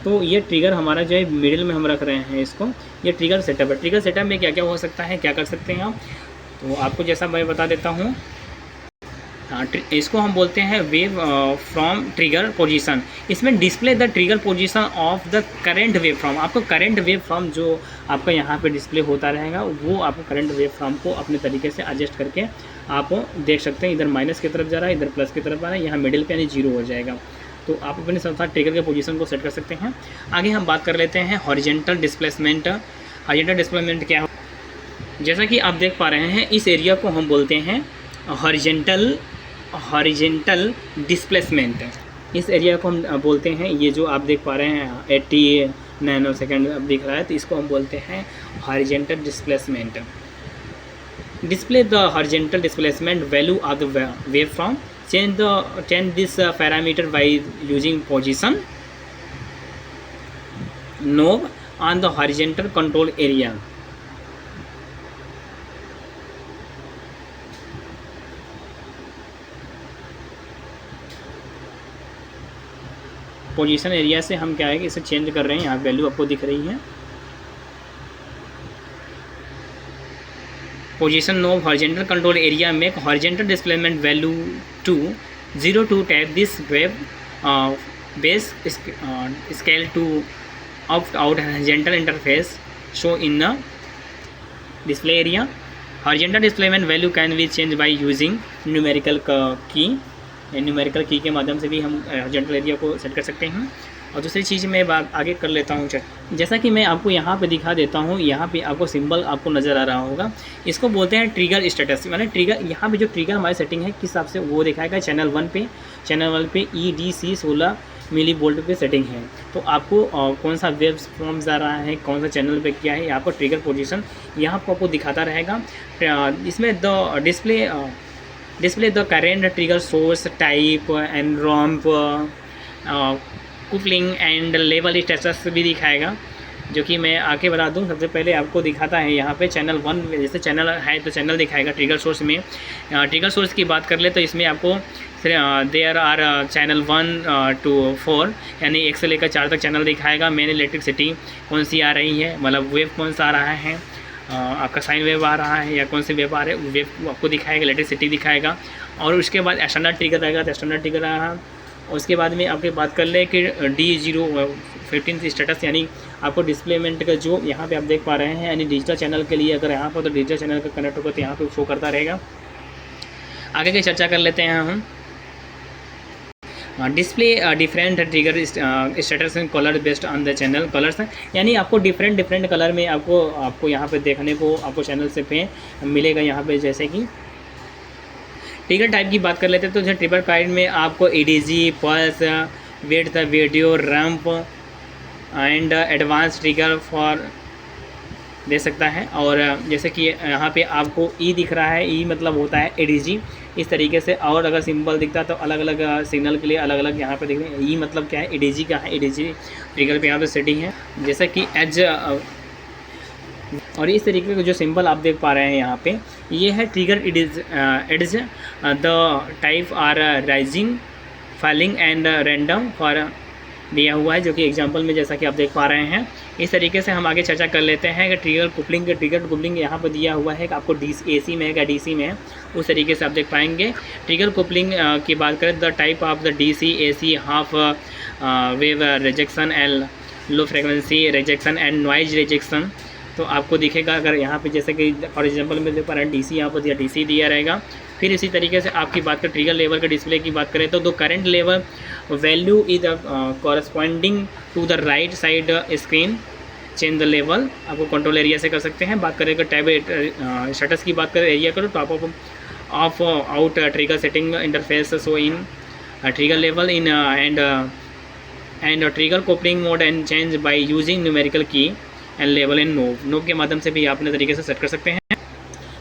तो ये ट्रिगर हमारा जो है मिडिल में हम रख रहे हैं इसको, ये ट्रिगर सेटअप है। ट्रिगर सेटअप में क्या क्या हो सकता है, क्या कर सकते हैं आप, तो आपको जैसा मैं बता देता हूँ। हाँ, इसको हम बोलते हैं वेव फ्रॉम ट्रिगर पोजीशन। इसमें display the trigger position of the current wave from, आपको करंट वेव फ्रॉम जो आपका यहाँ पे डिस्प्ले होता रहेगा, वो आपको करंट वेव फ्रॉम को अपने तरीके से एडजस्ट करके आप देख सकते हैं। इधर माइनस की तरफ जा रहा है, इधर प्लस की तरफ आ रहा है, यहाँ मिडिल पे यानी 0 हो जाएगा। तो आप अपने साथ ट्रिगर के पोजीशन को सेट कर सकते हैं। आगे हम बात कर लेते हैं हॉरिजॉन्टल डिस्प्लेसमेंट। हॉरिजॉन्टल डिस्प्लेसमेंट क्या है, जैसा कि आप देख पा रहे हैं, इस एरिया को हम बोलते हैं हॉरिजॉन्टल डिस्प्लेसमेंट। इस एरिया को हम बोलते हैं, ये जो आप देख पा रहे हैं 80 नैनो सेकेंड अब दिख रहा है, तो इसको हम बोलते हैं horizontal displacement. Display the horizontal displacement value of the wave from, change this parameter by using position knob on the horizontal control area। Position area से हम क्या है कि इसे चेंज कर रहे हैं, यहाँ वैल्यू आपको दिख रही है। Position knob horizontal control area make horizontal displacement value to 0 to tap this wave base scale to opt out horizontal interface show in the display area, horizontal displacement value can be change by using numerical की, न्यूमेरिकल की के माध्यम से भी हम हॉरिजॉन्टल एरिया को सेट कर सकते हैं। और दूसरी चीज़ मैं आगे कर लेता हूँ, जैसा कि मैं आपको यहाँ पे दिखा देता हूँ, यहाँ पे आपको सिंबल आपको नज़र आ रहा होगा, इसको बोलते हैं ट्रिगर स्टेटस। मैंने ट्रिगर, यहाँ पे जो ट्रिगर हमारी सेटिंग है किस हिसाब से वो दिखाएगा, चैनल 1 पे EDC 16 मिली वोल्ट पे सेटिंग है। तो आपको कौन सा वेव फॉर्म्स आ रहा है, कौन सा चैनल पे क्या है, यहाँ पर ट्रिगर पोजीशन यहाँ पर आपको दिखाता रहेगा। इसमें the display the current trigger source type and ramp, coupling and level status भी दिखाएगा, जो कि मैं आके बता दूं। सबसे पहले आपको दिखाता है यहाँ पे चैनल 1, जैसे चैनल है तो चैनल दिखाएगा ट्रिगर सोर्स में। ट्रिगर सोर्स की बात कर ले तो इसमें आपको देयर आर चैनल 1 to 4 यानी 1 से लेकर 4 तक चैनल दिखाएगा। मेन इलेक्ट्रिसिटी कौन सी आ रही है, मतलब वेव कौन सा आ रहा है, आपका साइन वेव आ रहा है या कौन से वेव आ रहे हैं, वेव आपको दिखाएगा, इलेक्ट्रिसिटी दिखाएगा। और उसके बाद स्टैंडर्ड ट्रिगर आएगा तो स्टैंडर्ड ट्रिगर आएगा। उसके बाद में आपके बात कर ले कि D015 स्टेटस, यानी आपको डिस्प्लेमेंट का जो यहाँ पे आप देख पा रहे हैं, यानी डिजिटल चैनल के लिए अगर यहाँ पर तो डिजिटल चैनल का कनेक्ट होगा तो यहाँ पे शो करता रहेगा। आगे की चर्चा कर लेते हैं हम। Display different trigger status and colour based on the channel Colors, यानी आपको डिफरेंट कलर में आपको यहाँ पे देखने को आपको चैनल से पे मिलेगा। यहाँ पे जैसे कि ट्रिगर टाइप की बात कर लेते हैं तो जो ट्रिगर टाइप में आपको EDG, pulse, wait the video, ramp and advance trigger for दे सकता है। और जैसे कि यहाँ पे आपको E दिख रहा है, E मतलब होता है EDG इस तरीके से। और अगर सिंबल दिखता है तो अलग अलग सिग्नल के लिए अलग अलग यहाँ पे देख रहे हैं। E मतलब क्या है, EDG का है, EDG ट्रिगर पे यहाँ पे सेटिंग है। जैसे कि एज और इस तरीके के जो सिंबल आप देख पा रहे हैं यहाँ पे, ये है trigger edges the type are rising, falling and random for दिया हुआ है, जो कि एग्जांपल में जैसा कि आप देख पा रहे हैं। इस तरीके से हम आगे चर्चा कर लेते हैं कि ट्रिगर कुपलिंग यहाँ पर दिया हुआ है कि आपको AC में है या DC में है, उस तरीके से आप देख पाएंगे। ट्रिगर कुपलिंग की बात करें the type of the DC, AC, half wave rejection and low frequency rejection and noise rejection, तो आपको दिखेगा। अगर यहाँ पे जैसे कि फॉर एग्जांपल में देख पा रहे हैं DC यहाँ पर दिया, DC दिया रहेगा। फिर इसी तरीके से आपकी बात करें ट्रिगर लेवल के डिस्प्ले की बात करें तो the current level value is corresponding to the right side screen change the level, आपको कंट्रोल एरिया से कर सकते हैं। बात करें टैब स्टेटस की बात करें एरिया करो, top of out trigger setting interface so in trigger level in and trigger coupling mode and change by using numerical key and level and knob के माध्यम से भी आप अपने तरीके से सेट कर सकते हैं।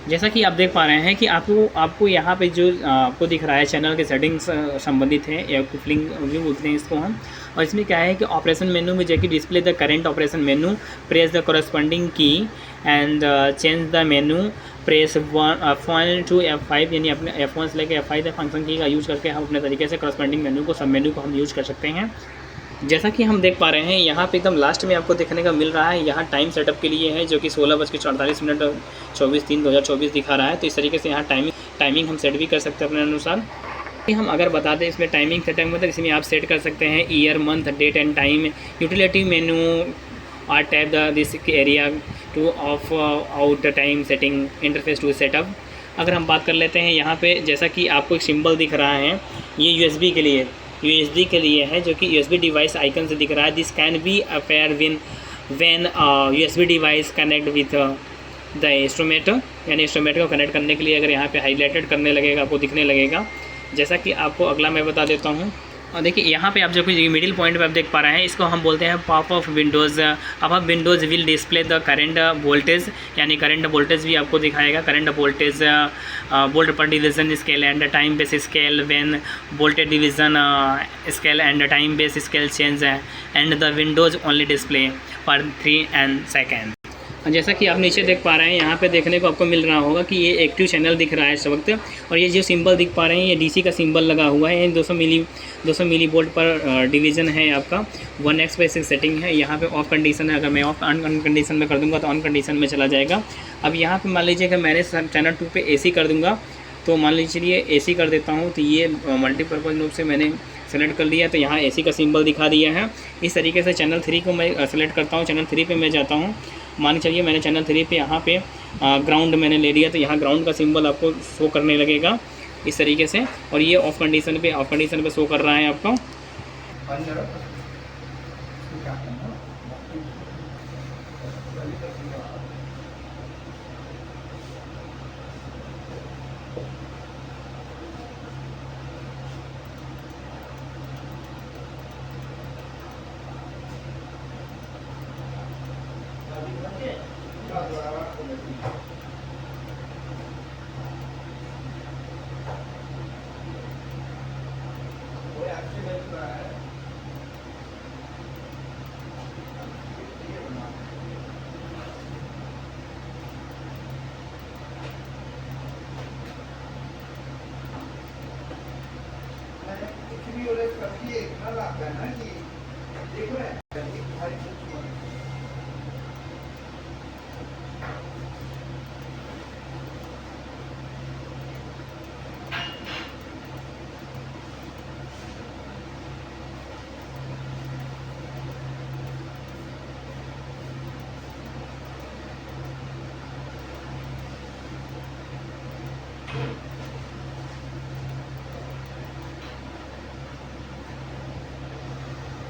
जैसा कि आप देख पा रहे हैं कि आपको यहाँ पे जो आपको दिख रहा है चैनल के सेटिंग्स संबंधित है, या कुपलिंग भी बोलते हैं इसको हम। और इसमें क्या है कि ऑपरेशन मेनू में जाके display the current operation menu, press the corresponding key and change the menu, press F1 to F5, यानी अपने F1 से लेकर F5 तक फंक्शन की का यूज़ करके हम अपने तरीके से कॉरस्पॉन्डिंग मेनू को, सब मेनू को हम यूज़ कर सकते हैं। जैसा कि हम देख पा रहे हैं यहाँ पे एकदम लास्ट में आपको देखने का मिल रहा है, यहाँ टाइम सेटअप के लिए है, जो कि 16:48 24/3/2024 दिखा रहा है। तो इस तरीके से यहाँ टाइमिंग हम सेट भी कर सकते हैं अपने अनुसार। हम अगर बता दें इसमें टाइमिंग सेटिंग मतलब इसमें आप सेट कर सकते हैं year, month, date and time, utility menu और tab this area to of out time setting interface to setup. अगर हम बात कर लेते हैं यहाँ पे, जैसा कि आपको एक सिंबल दिख रहा है, ये USB के लिए है, जो कि USB डिवाइस आइकन से दिख रहा है। This can be affair when USB device connect with the instrument, यानी इंस्ट्रूमेंट को कनेक्ट करने के लिए अगर यहाँ पे हाईलाइटेड करने लगेगा, आपको दिखने लगेगा। जैसा कि आपको अगला मैं बता देता हूँ। और देखिए यहाँ पे आप जो कुछ मिडिल पॉइंट पे आप देख पा रहे हैं, इसको हम बोलते हैं पॉप ऑफ विंडोज़। अब Windows will display the current voltage, यानी करंट वोल्टेज भी आपको दिखाएगा। करंट वोल्टेज वोल्ट पर division scale and time base scale when voltage division scale and time base scale change and the Windows only display पर 3 सेकेंड। जैसा कि आप नीचे देख पा रहे हैं, यहाँ पे देखने को आपको मिल रहा होगा कि ये एक्टिव चैनल दिख रहा है इस वक्त। और ये जो सिंबल दिख पा रहे हैं, ये DC का सिंबल लगा हुआ है। 200 मिली वोल्ट पर डिवीज़न है आपका, 1x पे सेटिंग है। यहाँ पे ऑफ कंडीशन है, अगर मैं ऑन कंडीशन में कर दूँगा तो ऑन कंडीशन में चला जाएगा। अब यहाँ पे मान लीजिए कि मैंने चैनल 2 पे AC कर दूँगा, तो मान लीजिए AC कर देता हूँ, तो ये मल्टीपर्पज़ रूप से मैंने सेलेक्ट कर लिया, तो यहाँ AC का सिंबल दिखा दिया है। इस तरीके से चैनल 3 को मैं सेलेक्ट करता हूँ, चैनल 3 पे मैं जाता हूँ। मान के चलिए मैंने चैनल 3 पे यहाँ पे ग्राउंड मैंने ले लिया तो यहाँ ग्राउंड का सिंबल आपको शो करने लगेगा इस तरीके से। और ये ऑफ कंडीशन पे शो कर रहा है आपको।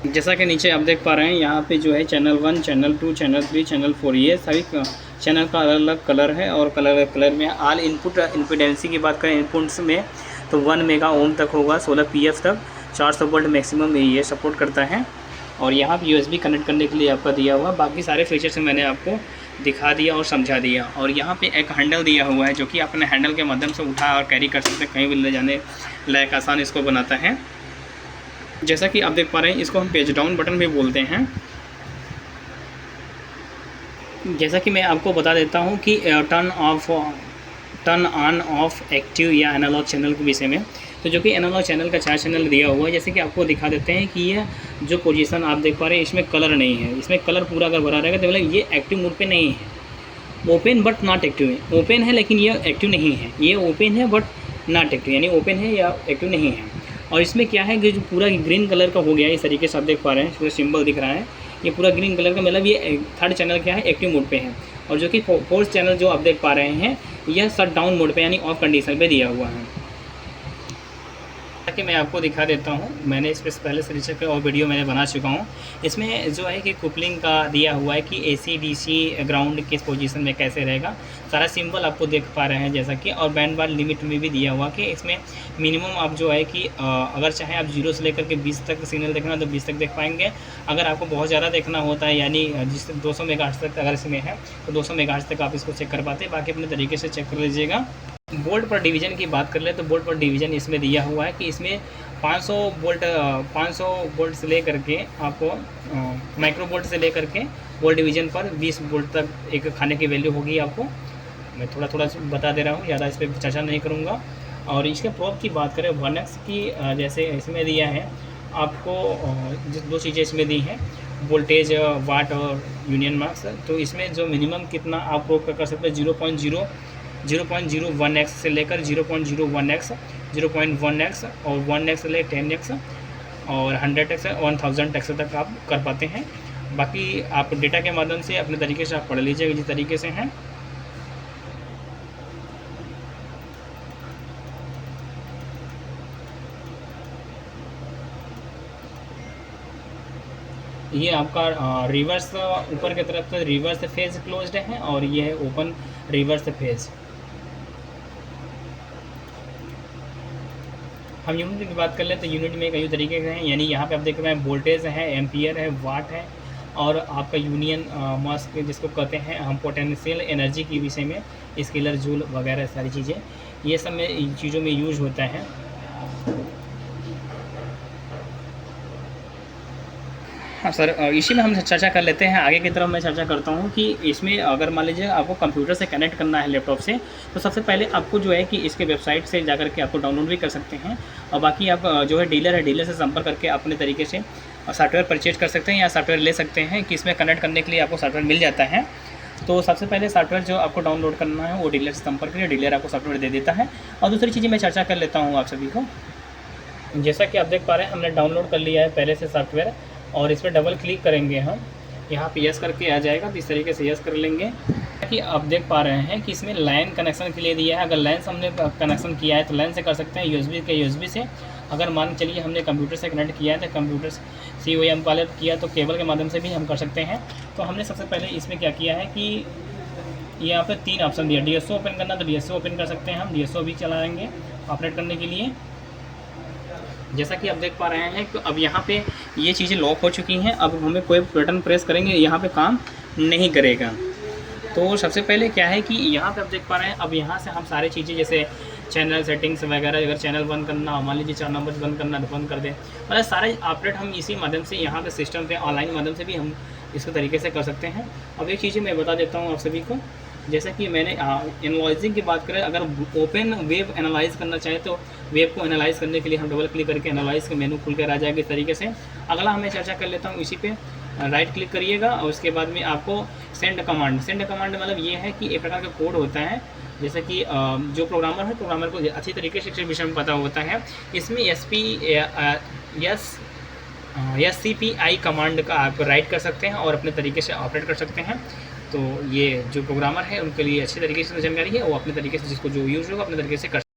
जैसा कि नीचे आप देख पा रहे हैं यहाँ पे जो है चैनल 1, चैनल 2, चैनल 3, चैनल 4 ये सभी चैनल का अलग अलग कलर है। और कलर में ऑल इनपुट इम्पीडेंसी की बात करें इनपुट्स में तो 1 मेगा ओम तक होगा, 16 पीएफ तक, 400 वोल्ट मैक्सिमम ये सपोर्ट करता है। और यहाँ पे यूएसबी कनेक्ट करने के लिए आपका दिया हुआ, बाकी सारे फीचर्स मैंने आपको दिखा दिया और समझा दिया। और यहाँ पे एक हैंडल दिया हुआ है जो कि अपने हैंडल के माध्यम से उठा और कैरी कर सकते हैं, कहीं भी ले जाने लायक आसान इसको बनाता है। जैसा कि आप देख पा रहे हैं इसको हम पेज डाउन बटन भी बोलते हैं। जैसा कि मैं आपको बता देता हूं कि टर्न ऑन ऑफ एक्टिव या एनालॉग चैनल के विषय में, तो जो कि एनालॉग चैनल का 4 चैनल दिया हुआ है। जैसे कि आपको दिखा देते हैं कि ये जो पोजीशन आप देख पा रहे हैं इसमें कलर नहीं है, इसमें कलर पूरा अगर भरा रहेगा तो मतलब ये एक्टिव मोड पे नहीं है। ओपन बट नॉट एक्टिव है, ओपन है लेकिन ये एक्टिव नहीं है, ये ओपन है बट नॉट एक्टिव, यानी ओपन है या एक्टिव नहीं है। और इसमें क्या है कि जो पूरा ग्रीन कलर का हो गया है, इस तरीके से आप देख पा रहे हैं, पूरा सिंबल दिख रहा है, ये पूरा ग्रीन कलर का, मतलब ये 3rd चैनल क्या है, एक्टिव मोड पे है। और जो कि 4th चैनल जो आप देख पा रहे हैं यह शट डाउन मोड पे यानी ऑफ कंडीशन पे दिया हुआ है। ताकि मैं आपको दिखा देता हूँ, मैंने इस पर पहले से रिसर्च और वीडियो मैंने बना चुका हूँ। इसमें जो है कि कपलिंग का दिया हुआ है कि AC DC ग्राउंड किस पोजीशन में कैसे रहेगा, सारा सिंबल आपको देख पा रहे हैं जैसा कि। और बैंड बार लिमिट में भी दिया हुआ कि इसमें मिनिमम आप जो है कि अगर चाहे आप 0 से लेकर के 20 तक सिग्नल देखना तो 20 तक देख पाएंगे। अगर आपको बहुत ज़्यादा देखना होता है यानी जिस 200 मेगाहर्ट्ज़ तक अगर इसमें है तो 200 मेगाहर्ट्ज़ तक आप इसको चेक कर पाते हैं, बाकी अपने तरीके से चेक कर लीजिएगा। वोल्ट पर डिवीज़न की बात कर ले तो वोल्ट पर डिवीज़न इसमें दिया हुआ है कि इसमें 500 वोल्ट से लेकर के आपको माइक्रो वोल्ट से लेकर के वोल्ट डिवीज़न पर 20 वोल्ट तक एक खाने की वैल्यू होगी आपको। मैं थोड़ा बता दे रहा हूँ, ज़्यादा इस पर चर्चा नहीं करूँगा। और इसके प्रोब की बात करें 1x की, जैसे इसमें दिया है आपको 2 चीज़ें इसमें दी हैं, वोल्टेज वाट और यूनियन मार्क्स। तो इसमें जो मिनिमम कितना आप प्रोब कर सकते हैं 0.01x से लेकर 0.01x, 0.1x और 1x से ले 10x और 100x 1000x तक आप कर पाते हैं। बाकी आप डेटा के माध्यम से अपने तरीके से आप पढ़ लीजिएगा जिस तरीके से हैं। ये आपका रिवर्स ऊपर की तरफ से रिवर्स फेज क्लोज्ड है और ये है ओपन रिवर्स फेज। हम यूनिट की बात कर लें तो यूनिट में कई तरीके के हैं, यानी यहाँ पे आप देख रहे हैं वोल्टेज है, एम्पियर है, वाट है और आपका यूनियन मास जिसको कहते हैं हम पोटेंशियल एनर्जी के विषय में स्केलर जूल वगैरह सारी चीज़ें ये सब में इन चीज़ों में यूज होता है। हाँ सर, इसी में हम चर्चा कर लेते हैं। आगे की तरफ मैं चर्चा करता हूँ कि इसमें अगर मान लीजिए आपको कंप्यूटर से कनेक्ट करना है लैपटॉप से, तो सबसे पहले आपको जो है कि इसके वेबसाइट से जाकर के आपको डाउनलोड भी कर सकते हैं। और बाकी आप जो है डीलर है, डीलर से संपर्क करके अपने तरीके से सॉफ्टवेयर परचेज कर सकते हैं या सॉफ्टवेयर ले सकते हैं कि इसमें कनेक्ट करने के लिए आपको सॉफ्टवेयर मिल जाता है। तो सबसे पहले सॉफ्टवेयर जो आपको डाउनलोड करना है वो डीलर से संपर्क करिए, डीलर आपको सॉफ्टवेयर दे देता है। और दूसरी चीज़ें मैं चर्चा कर लेता हूँ आप सभी को। जैसा कि आप देख पा रहे हैं हमने डाउनलोड कर लिया है पहले से सॉफ्टवेयर और इस पर डबल क्लिक करेंगे हम, यहाँ पे यस करके आ जाएगा तो इस तरीके से यस कर लेंगे। कि आप देख पा रहे हैं कि इसमें लाइन कनेक्शन के लिए दिया है। अगर लाइन से हमने कनेक्शन किया है तो लाइन से कर सकते हैं, यूएसबी के यूएसबी से। अगर मान के चलिए हमने कंप्यूटर से कनेक्ट किया है तो कंप्यूटर से वही हम कॉल किया तो केबल के माध्यम से भी हम कर सकते हैं। तो हमने सबसे पहले इसमें क्या किया है कि यहाँ पे 3 ऑप्शन दिया, डीएसओ ओपन करना तो डीएसओ ओपन कर सकते हैं, हम डीएसओ भी चलाएँगे ऑपरेट करने के लिए। जैसा कि आप देख पा रहे हैं कि अब यहाँ पे ये चीज़ें लॉक हो चुकी हैं। अब हमें कोई बटन प्रेस करेंगे यहाँ पे काम नहीं करेगा। तो सबसे पहले क्या है कि यहाँ पे आप देख पा रहे हैं, अब यहाँ से हम सारी चीज़ें जैसे चैनल सेटिंग्स वगैरह, अगर चैनल बंद करना, मान लीजिए 4 नंबर बंद करना तो बंद कर दें, मतलब सारे ऑपरेट हम इसी माध्यम से यहाँ पे सिस्टम पे ऑनलाइन माध्यम से भी हम इसको तरीके से कर सकते हैं। अब एक चीज़ें मैं बता देता हूँ आप सभी को, जैसा कि मैंने एनालाइजिंग की बात करें, अगर ओपन वेब एनालाइज करना चाहें तो वेब को एनालाइज करने के लिए हम डबल क्लिक करके एनालाइज का मेनू खुल कर आ जाएगा इस तरीके से। अगला हमें चर्चा कर लेता हूँ, इसी पे राइट क्लिक करिएगा और उसके बाद में आपको सेंड कमांड मतलब ये है कि एक प्रकार का कोड होता है, जैसे कि जो प्रोग्रामर है प्रोग्रामर को अच्छी तरीके से इस विषय में पता होता है। इसमें SCPI कमांड का आप राइट कर सकते हैं और अपने तरीके से ऑपरेट कर सकते हैं। तो ये जो प्रोग्रामर है उनके लिए अच्छी तरीके से जानकारी है, वो अपने तरीके से जिसको जो यूज़ होगा अपने तरीके से कर